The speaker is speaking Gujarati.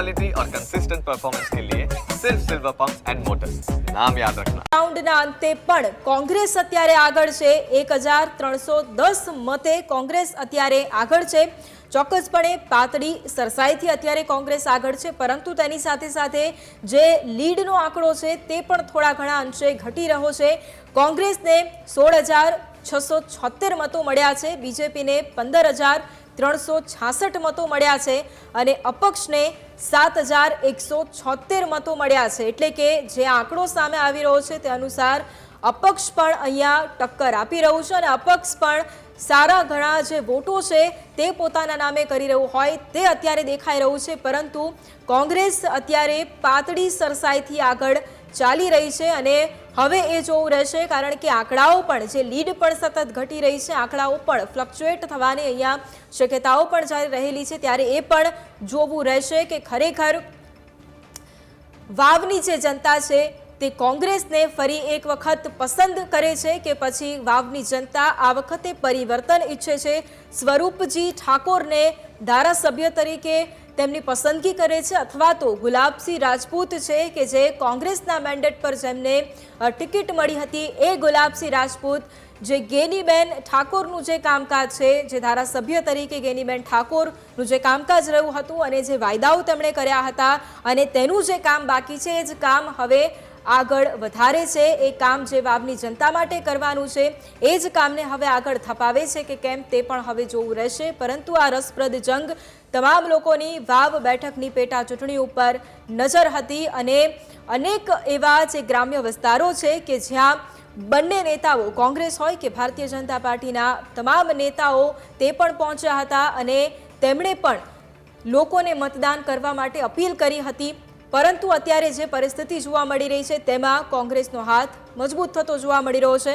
क्वालिटी और कंसिस्टेंट परफॉर्मेंस के लिए सिर्फ सिल्वर पंप्स एंड मोटर्स, नाम याद रखना। રાઉન્ડના અંતે પણ કોંગ્રેસ અત્યારે આગળ છે। 1310 મતે કોંગ્રેસ અત્યારે આગળ છે। ચોક્કસપણે પાતળી સરસાઈથી અત્યારે કોંગ્રેસ આગળ છે, પરંતુ તેની સાથે સાથે જે લીડનો આંકડો છે તે પણ થોડા ઘણા અંશે ઘટી રહ્યો છે। કોંગ્રેસને 16,676 મતો મળ્યા છે, બીજેપીને 15,366 મતો મળ્યા છે અને અપક્ષને 7,176 મતો મળ્યા છે। એટલે કે જે આંકડો સામે આવી રહ્યો છે તે અનુસાર અપક્ષ પણ અહીંયા ટક્કર આપી રહ્યું છે અને અપક્ષ પણ સારા ઘણા જે વોટો છે તે પોતાના નામે કરી રહ્યું હોય તે અત્યારે દેખાઈ રહ્યું છે, પરંતુ કોંગ્રેસ અત્યારે પાતળી સરસાઈથી આગળ ચાલી રહી છે અને હવે એ જોવું રહેશે, કારણ કે આંકડાઓ પણ જે લીડ પણ સતત ઘટી રહી છે, આંકડાઓ પણ ફ્લક્ચ્યુએટ થવાની અહીંયા શક્યતાઓ પણ ચાલી રહેલી છે, ત્યારે એ પણ જોવું રહેશે કે ખરેખર વાવની જે જનતા છે તે કોંગ્રેસને ફરી એક વખત પસંદ કરે છે કે પછી વાવની જનતા આ વખતે પરિવર્તન ઈચ્છે છે। સ્વરૂપજી ઠાકોરને ધારાસભ્ય તરીકે તેમની પસંદગી કરે છે અથવા તો ગુલાબસિંહ રાજપૂત છે કે જે કોંગ્રેસના મેન્ડેટ પર જેમને ટિકિટ મળી હતી, એ ગુલાબસિંહ રાજપૂત જે ગેનીબેન ઠાકોરનું જે કામકાજ છે, જે ધારાસભ્ય તરીકે ગેનીબેન ઠાકોરનું જે કામકાજ રહ્યું હતું અને જે વાયદાઓ તેમણે કર્યા હતા અને તેનું જે કામ બાકી છે એ જ કામ હવે આગળ વધારે છે। એ કામ જે વાવની જનતા માટે કરવાનું છે એ જ કામને હવે આગળ થપાવે છે કે કેમ તે પણ હવે જોવું રહેશે, પરંતુ આ રસપ્રદ જંગ તમામ લોકોની વાવ બેઠકની પેટા ચૂંટણી ઉપર નજર હતી અને અનેક એવા જે ગ્રામ્ય વિસ્તારો છે કે જ્યાં બંને નેતાઓ કોંગ્રેસ હોય કે ભારતીય જનતા પાર્ટીના તમામ નેતાઓ તે પણ પહોંચ્યા હતા અને તેમણે પણ લોકોને મતદાન કરવા માટે અપીલ કરી હતી, પરંતુ અત્યારે જે પરિસ્થિતિ જોવા મળી રહી છે તેમાં કોંગ્રેસનો હાથ મજબૂત થતો જોવા મળી રહ્યો છે।